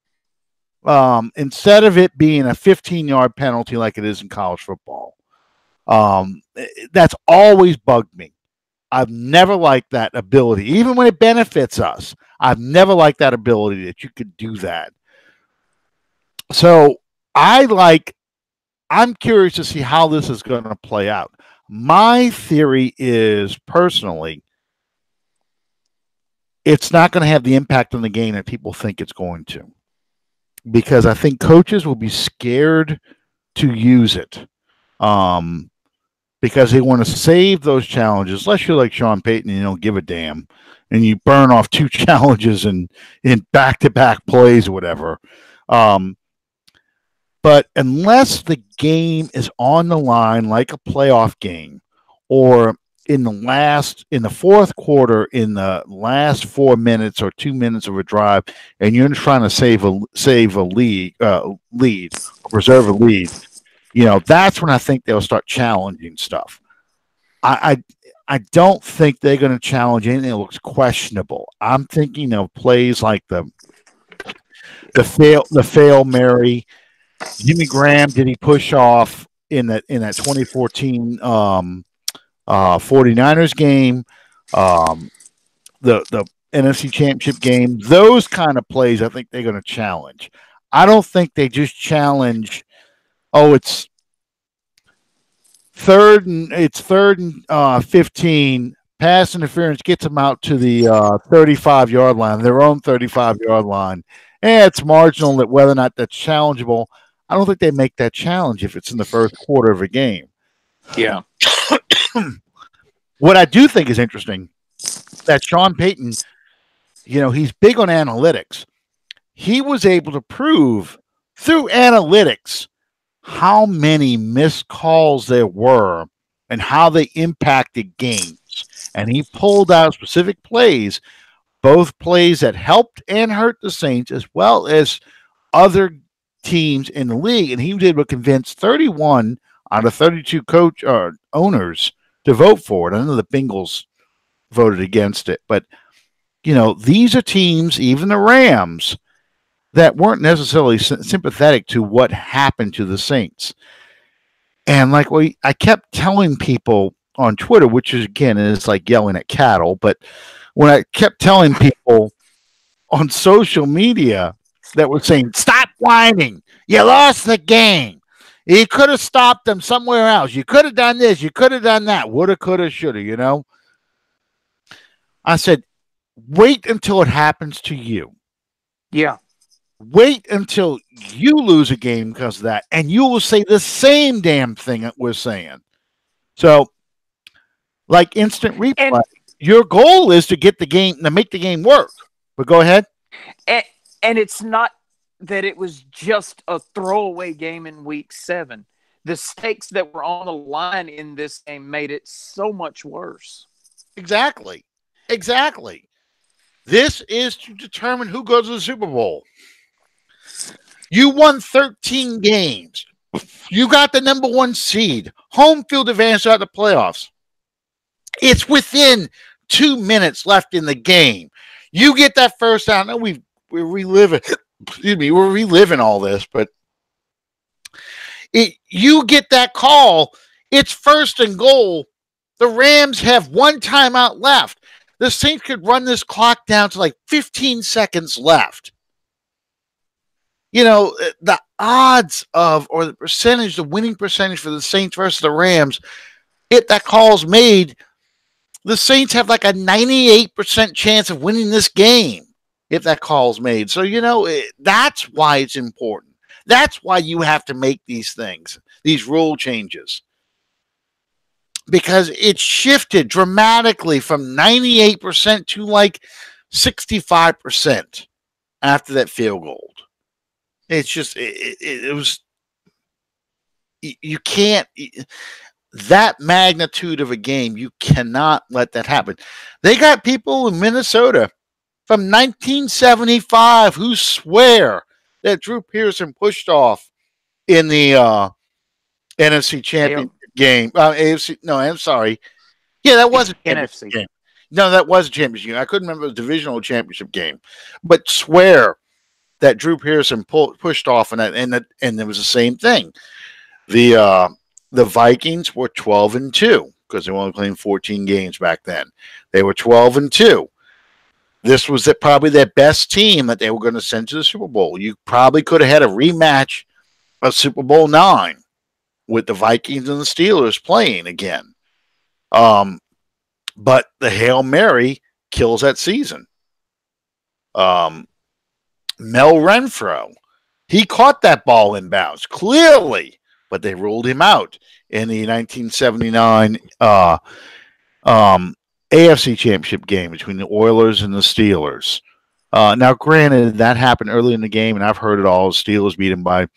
Instead of it being a 15-yard penalty like it is in college football. That's always bugged me. I've never liked that ability, even when it benefits us. I've never liked that ability that you could do that. So I'm curious to see how this is going to play out. My theory is personally, it's not going to have the impact on the game that people think it's going to, because I think coaches will be scared to use it. Because they want to save those challenges, unless you're like Sean Payton and you don't give a damn, and you burn off 2 challenges in back-to-back plays or whatever. But unless the game is on the line like a playoff game, or in the fourth quarter, in the last 4 minutes or 2 minutes of a drive, and you're trying to save a lead, preserve a lead. That's when I think they'll start challenging stuff. I don't think they're going to challenge anything that looks questionable. I'm thinking of plays like the fail Mary. Jimmy Graham, did he push off in that 2014 49ers game, the NFC Championship game? Those kind of plays I think they're going to challenge. I don't think they just challenge, it's third and 15. Pass interference gets them out to the 35-yard line, their own 35-yard line. And it's marginal that whether or not that's challengeable. I don't think they make that challenge if it's in the first quarter of a game. Yeah. What I do think is interesting, that Sean Payton, he's big on analytics. He was able to prove through analytics how many missed calls there were and how they impacted games. And he pulled out specific plays, both plays that helped and hurt the Saints, as well as other teams in the league. And he was able to convince 31 out of 32 owners to vote for it. I know the Bengals voted against it, but these are teams, even the Rams, that weren't necessarily sympathetic to what happened to the Saints. And I kept telling people on Twitter, which is, again, is like yelling at cattle, but when I kept telling people on social media that were saying, stop whining, you lost the game, you could have stopped them somewhere else, you could have done this, you could have done that, woulda, coulda, shoulda, I said, wait until it happens to you. Yeah. Wait until you lose a game because of that, and you will say the same damn thing that we're saying. So, like instant replay, And your goal is to get the game to make the game work. But go ahead. and, and it's not that it was just a throwaway game in week 7. The stakes that were on the line in this game made it so much worse. Exactly. This is to determine who goes to the Super Bowl. You won 13 games. You got the number 1 seed. Home field advantage out of the playoffs. It's within 2 minutes left in the game. You get that first down. We're reliving. Excuse me. We're reliving all this, but you get that call. It's 1st and goal. The Rams have 1 timeout left. The Saints could run this clock down to like 15 seconds left. The odds of, or the percentage, the winning percentage for the Saints versus the Rams, if that call's made, the Saints have like a 98% chance of winning this game if that call's made. So, that's why it's important. That's why you have to make these things, these rule changes. Because it shifted dramatically from 98% to like 65% after that field goal. It's just, it was, you can't, that magnitude of a game, you cannot let that happen. They got people in Minnesota from 1975 who swear that Drew Pearson pushed off in the NFC Championship game. AFC, no, I'm sorry. Yeah, that was a NFC game. No, that was a championship game. I couldn't remember the divisional championship game, but swear that Drew Pearson pushed off, and it was the same thing. The Vikings were 12-2 because they were only playing 14 games back then. They were 12-2. This was probably their best team that they were going to send to the Super Bowl. You probably could have had a rematch of Super Bowl 9 with the Vikings and the Steelers playing again. But the Hail Mary kills that season. Mel Renfro, he caught that ball in bounds, clearly, but they ruled him out in the 1979 AFC Championship game between the Oilers and the Steelers. Now, granted, that happened early in the game, and I've heard it all. Steelers beat him by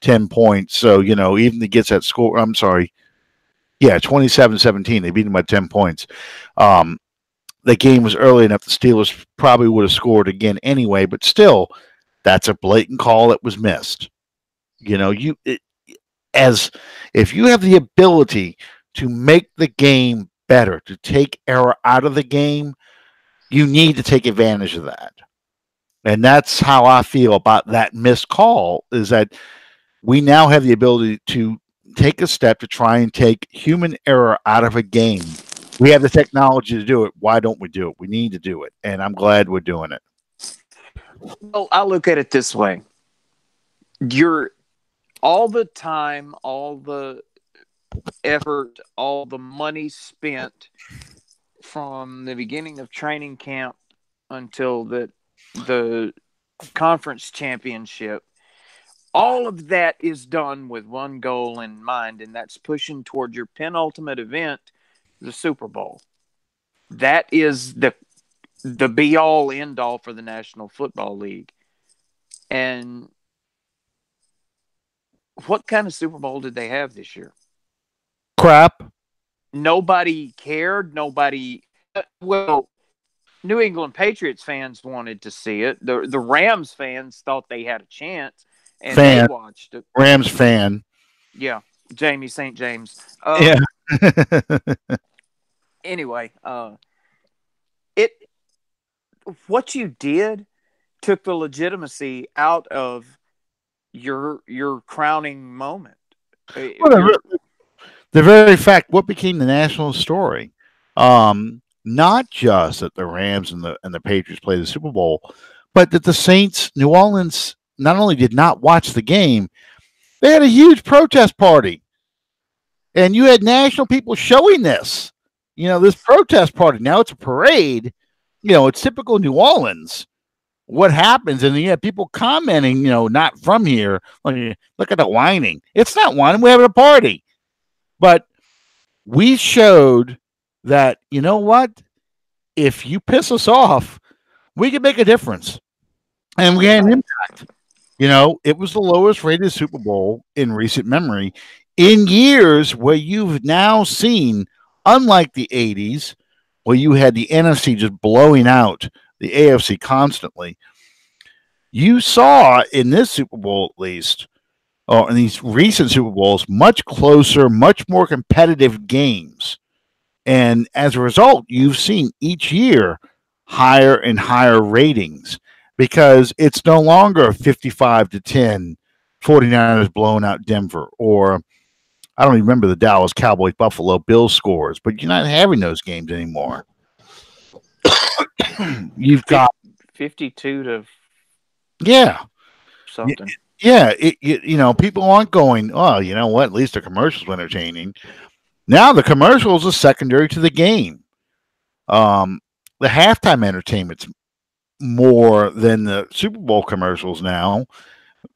10 points. So, even to get that score, 27-17. They beat him by 10 points. The game was early enough. The Steelers probably would have scored again anyway, but still, that's a blatant call that was missed. If you have the ability to make the game better, to take error out of the game, you need to take advantage of that. And that's how I feel about that missed call, is that we now have the ability to take a step to try and take human error out of a game. We have the technology to do it. Why don't we do it? We need to do it. And I'm glad we're doing it. Well, I look at it this way. You're all the time, all the effort, all the money spent from the beginning of training camp until the conference championship. All of that is done with one goal in mind, and that's pushing toward your penultimate event, the Super Bowl. That is the be-all, end-all for the National Football League. And what kind of Super Bowl did they have this year? Crap. Nobody cared. Well, New England Patriots fans wanted to see it. The Rams fans thought they had a chance, and they watched it. Rams fan. Yeah, Jamie St. James. Yeah. Anyway, what you did took the legitimacy out of your crowning moment. Well, the very fact, what became the national story, not just that the Rams and the Patriots played the Super Bowl, but that the Saints, New Orleans, not only did not watch the game, they had a huge protest party, and you had national people showing this. This protest party. Now it's a parade. It's typical New Orleans, what happens, and you have people commenting, not from here. Like, look at the whining. It's not whining. We're having a party. But we showed that, you know what? If you piss us off, we can make a difference. And we had an impact. It was the lowest rated Super Bowl in recent memory in years where you've now seen, unlike the 80s, where you had the NFC just blowing out the AFC constantly. You saw in this Super Bowl, at least, or in these recent Super Bowls, much closer, much more competitive games. And as a result, you've seen each year higher and higher ratings because it's no longer 55-10, 49ers blowing out Denver, or I don't even remember the Dallas Cowboys Buffalo Bills scores, but you're not having those games anymore. You've got 52 to something. Yeah, people aren't going, oh, you know what? At least the commercials were entertaining. Now the commercials are secondary to the game. The halftime entertainment's more than the Super Bowl commercials now.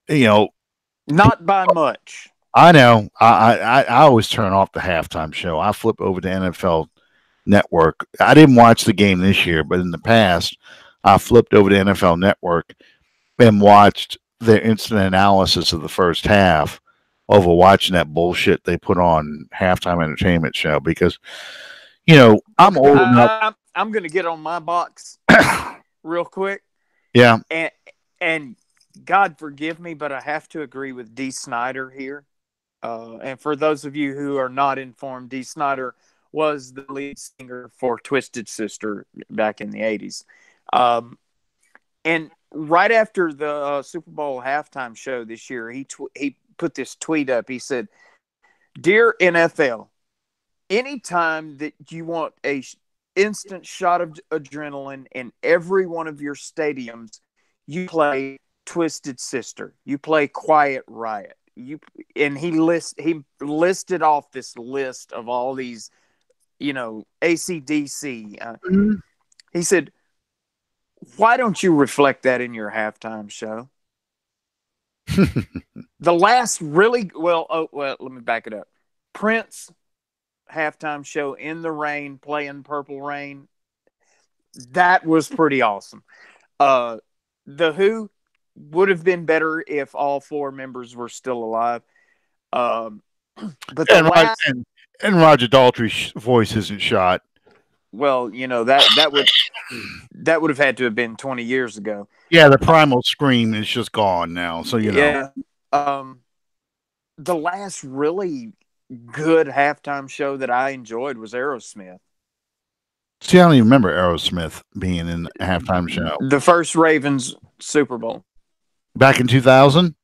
Not by much. I know. I always turn off the halftime show. I flip over to NFL Network. I didn't watch the game this year, but in the past, I flipped over to NFL Network and watched their instant analysis of the first half over watching that bullshit they put on halftime entertainment show because, I'm old enough. I'm going to get on my box real quick. Yeah. And God forgive me, but I have to agree with Dee Snider here. And for those of you who are not informed, Dee Snider was the lead singer for Twisted Sister back in the 80s. And right after the Super Bowl halftime show this year, he put this tweet up. He said, "Dear NFL, anytime that you want a instant shot of adrenaline in every one of your stadiums, you play Twisted Sister. You play Quiet Riot. He listed off this list of all these, AC/DC. He said, why don't you reflect that in your halftime show? The last really let me back it up. Prince halftime show In the Rain, playing Purple Rain. That was pretty awesome. The Who would have been better if all four members were still alive. But and Roger Daltrey's voice isn't shot. Well, that would have had to have been 20 years ago. Yeah, the primal scream is just gone now. So know. The last really good halftime show that I enjoyed was Aerosmith. See, I don't even remember Aerosmith being in the halftime show. The first Ravens Super Bowl. Back in 2000?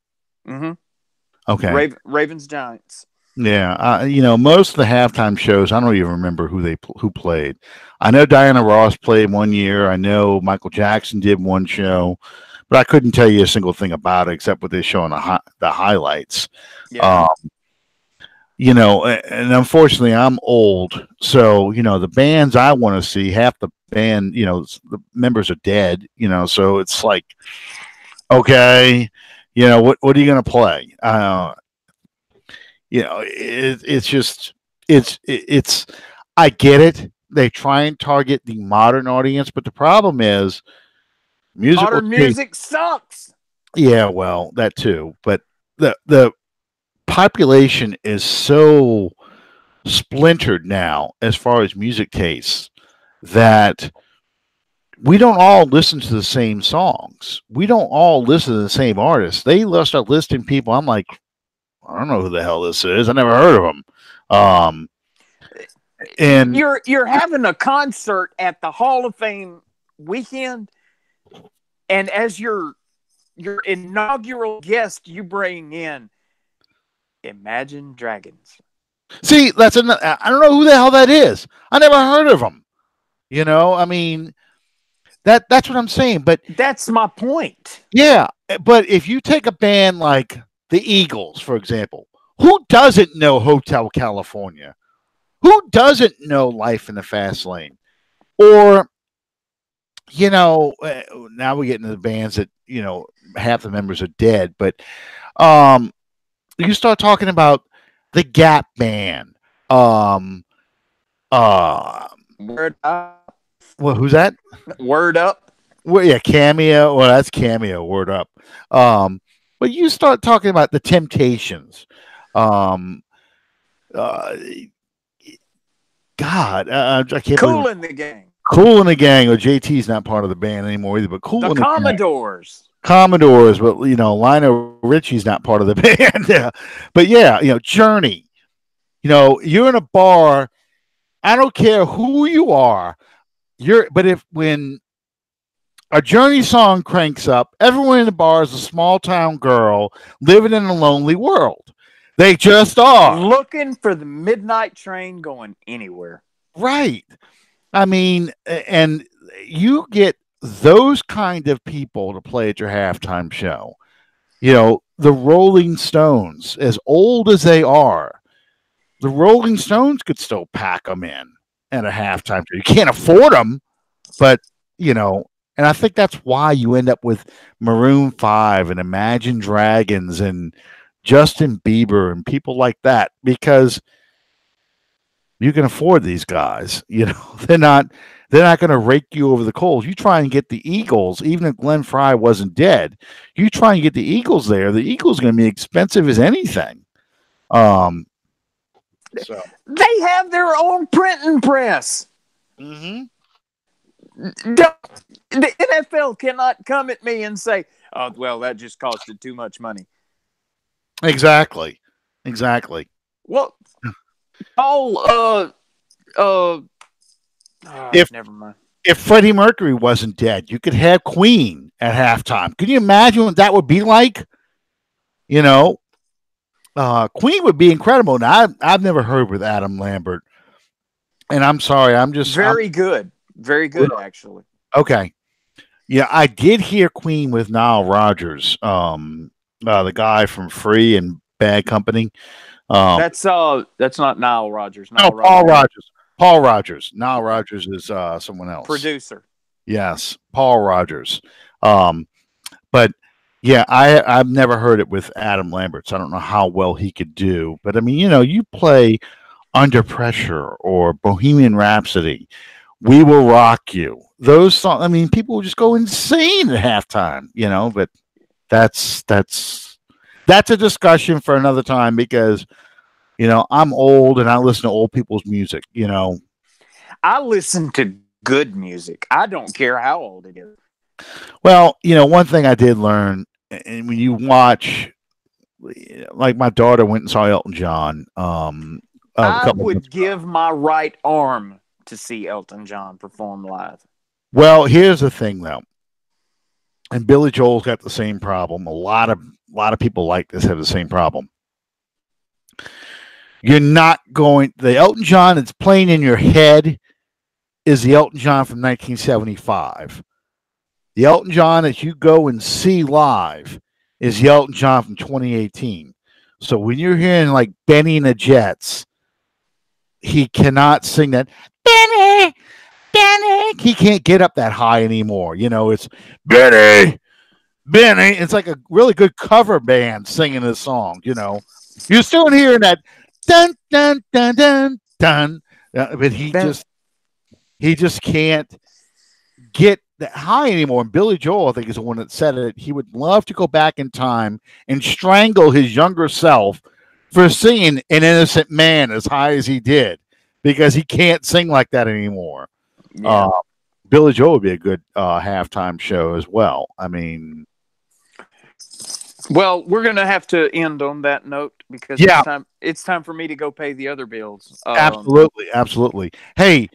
Mm-hmm. Okay. Ravens Giants. Yeah, most of the halftime shows, I don't even remember who played. I know Diana Ross played one year. I know Michael Jackson did one show, but I couldn't tell you a single thing about it except what they show on the highlights. Yeah. And unfortunately, I'm old, so the bands I want to see, half the band, the members are dead. So it's like, okay, what are you going to play? It's just I get it. They try and target the modern audience, but the problem is modern music sucks. Yeah, well, that too. But the population is so splintered now as far as music tastes that we don't all listen to the same songs. We don't all listen to the same artists. They start listing people. I'm like, I don't know who the hell this is. I never heard of them. And you're having a concert at the Hall of Fame weekend, and as your inaugural guest, you bring in Imagine Dragons. See, I don't know who the hell that is. I never heard of them. I mean, that's what I'm saying. But that's my point. Yeah, but if you take a band like the Eagles, for example, who doesn't know Hotel California? Who doesn't know Life in the Fast Lane? Or Now we get into the bands that half the members are dead, but um, you start talking about the Gap Band. Um, uh, Word up. well, who's that? Word up. Well, yeah, Cameo. Well, that's Cameo. Word up. Um, but you start talking about the Temptations. Um, uh, God, I can't believe Cool in the Gang. Cool in the Gang. Or JT's not part of the band anymore either. But Cool The in the Gang. Commodores. Commodores, but Lionel Richie's not part of the band. Yeah. But yeah, Journey. You're in a bar. I don't care who you are. But if when a Journey song cranks up, everyone in the bar is a small town girl living in a lonely world. They just are. Looking for the midnight train going anywhere. Right. I mean, and you get those kind of people to play at your halftime show. The Rolling Stones, as old as they are, the Rolling Stones could still pack them in at a halftime show. You can't afford them, but, and I think that's why you end up with Maroon 5 and Imagine Dragons and Justin Bieber and people like that, because you can afford these guys. They're not going to rake you over the coals. You try and get the Eagles, even if Glenn Fry wasn't dead. You try and get the Eagles there. The Eagles are going to be expensive as anything. So they have their own printing press. Mm-hmm. The NFL cannot come at me and say, "Oh, well, that just costed too much money." Exactly. Well, never mind. If Freddie Mercury wasn't dead, you could have Queen at halftime. Can you imagine what that would be like? Queen would be incredible. Now, I've never heard with Adam Lambert, and I'm sorry, very good, actually. Okay, yeah, I did hear Queen with Nile Rodgers, the guy from Free and Bad Company. That's not Nile Rodgers. Paul Rodgers. Paul Rodgers. Nile Rodgers is someone else. Producer. Yes, Paul Rodgers. But yeah, I've never heard it with Adam Lambert, so I don't know how well he could do. But I mean, you play Under Pressure or Bohemian Rhapsody, We Will Rock You. Those songs, I mean, people will just go insane at halftime, but that's a discussion for another time, because I'm old and I listen to old people's music. I listen to good music. I don't care how old it is. Well, one thing I did learn, and when you watch, like my daughter went and saw Elton John. I would give my right arm to see Elton John perform live. Well, here's the thing, though, and Billy Joel's got the same problem. A lot of people like this have the same problem. You're not going. The Elton John that's playing in your head is the Elton John from 1975. The Elton John that you go and see live is the Elton John from 2018. So when you're hearing like Benny and the Jets, he cannot sing that Benny. He can't get up that high anymore. It's Benny. It's like a really good cover band singing this song. You're still hearing that dun dun dun dun dun, but he just can't get that high anymore. And Billy Joel, I think, is the one that said it. He would love to go back in time and strangle his younger self for singing An Innocent Man as high as he did, because he can't sing like that anymore. Yeah. Billy Joel would be a good halftime show as well. I mean, well, we're going to have to end on that note, because it's time for me to go pay the other bills. Absolutely. Hey,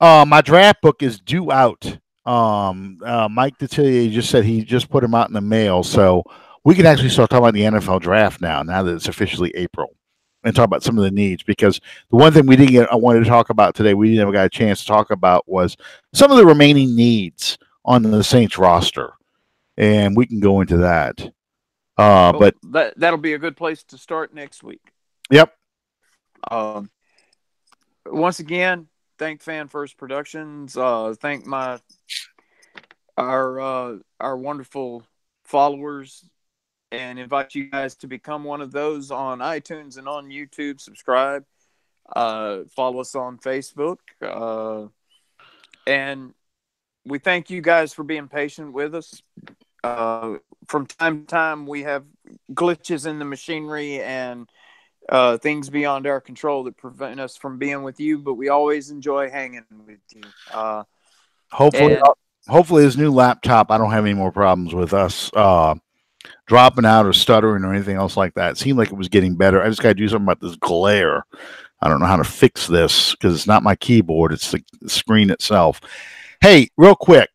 my draft book is due out. Mike Detillier just said he just put them out in the mail, so we can actually start talking about the NFL draft now that it's officially April, and talk about some of the needs. Because the one thing I wanted to talk about today, we never got a chance to talk about, was some of the remaining needs on the Saints roster, and we can go into that. But that'll be a good place to start next week. Yep. Once again, thank Fan First Productions. Thank my our wonderful followers and invite you guys to become one of those on iTunes and on YouTube. Subscribe, follow us on Facebook, and we thank you guys for being patient with us. From time to time, we have glitches in the machinery and things beyond our control that prevent us from being with you, but we always enjoy hanging with you. Hopefully his new laptop, I don't have any more problems with us dropping out or stuttering or anything else like that. It seemed like it was getting better. I just got to do something about this glare. I don't know how to fix this because it's not my keyboard. It's the screen itself. Hey, real quick,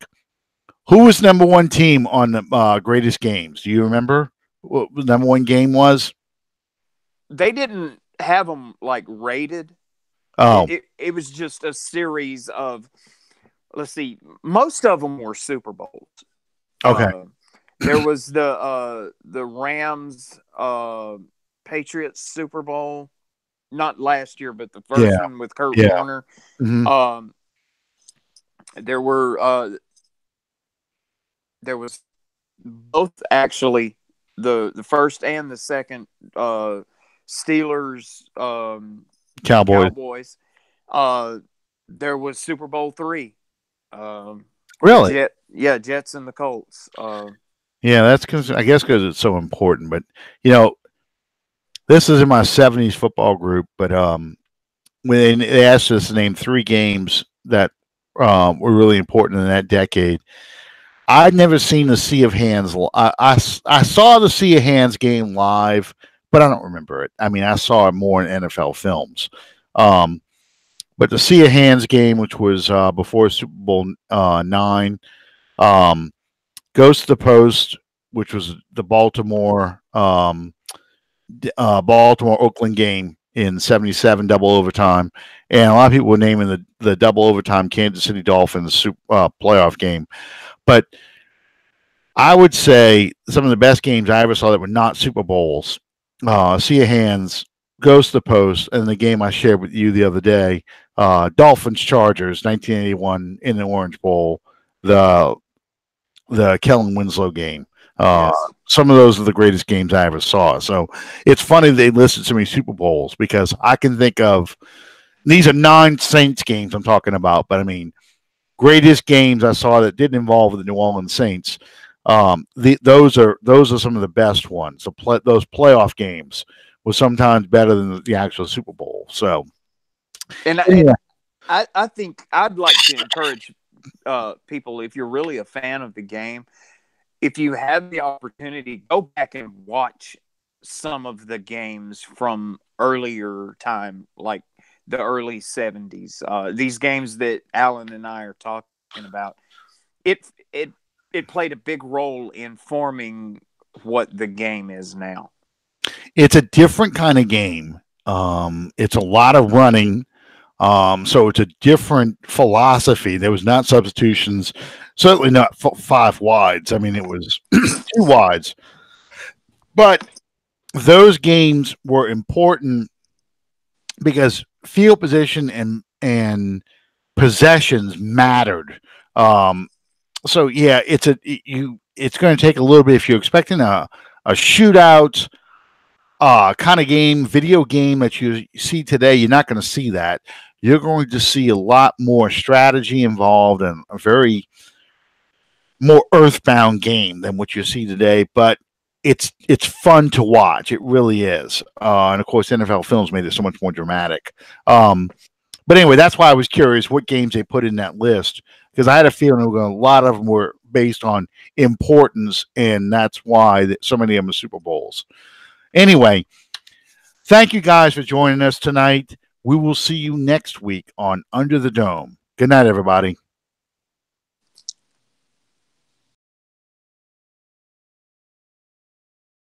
who was number one team on the greatest games? Do you remember what the number one game was? They didn't have them like rated. Oh, it was just a series of, let's see, most of them were Super Bowls. Okay. There was the Rams Patriots Super Bowl, not last year, but the first one with Kurt Warner. Mm-hmm. There was both actually, the first and the second Steelers Cowboys. There was Super Bowl III. Really? Jets and the Colts. Yeah, that's I guess because it's so important. But this is in my '70s football group. But when they asked us to name 3 games that were really important in that decade, I'd never seen the Sea of Hands. I saw the Sea of Hands game live, but I don't remember it. I mean, I saw it more in NFL films. But the Sea of Hands game, which was before Super Bowl IX, Ghost to the Post, which was the Baltimore Oakland game in '77 double overtime, and a lot of people were naming the double overtime Kansas City Dolphins playoff game. But I would say some of the best games I ever saw that were not Super Bowls, Sea of Hands, Ghost to the Post, and the game I shared with you the other day, Dolphins Chargers 1981 in the Orange Bowl, the Kellen Winslow game. Yes. Some of those are the greatest games I ever saw. So it's funny they listed so many Super Bowls because I can think of, these are non-Saints games I'm talking about, but I mean, greatest games I saw that didn't involve the New Orleans Saints. Those are some of the best ones. Those playoff games were sometimes better than the actual Super Bowl. So, and I think I'd like to encourage people, if you're really a fan of the game, if you have the opportunity, go back and watch some of the games from earlier time, like the early 70s. These games that Alan and I are talking about, it played a big role in forming what the game is now. It's a different kind of game. It's a lot of running. So it's a different philosophy. There was not substitutions, certainly not 5 wides. I mean, it was 2 wides. But those games were important because field position and possessions mattered. So yeah, it's going to take a little bit if you're expecting a shootout kind of game, video game that you see today. You're not going to see that. You're going to see a lot more strategy involved and a very more earthbound game than what you see today. But it's fun to watch. It really is. And of course, NFL films made it so much more dramatic. But anyway, that's why I was curious what games they put in that list, because I had a feeling a lot of them were based on importance, and that's why so many of them are Super Bowls. Anyway, thank you guys for joining us tonight. We will see you next week on Under the Dome. Good night, everybody.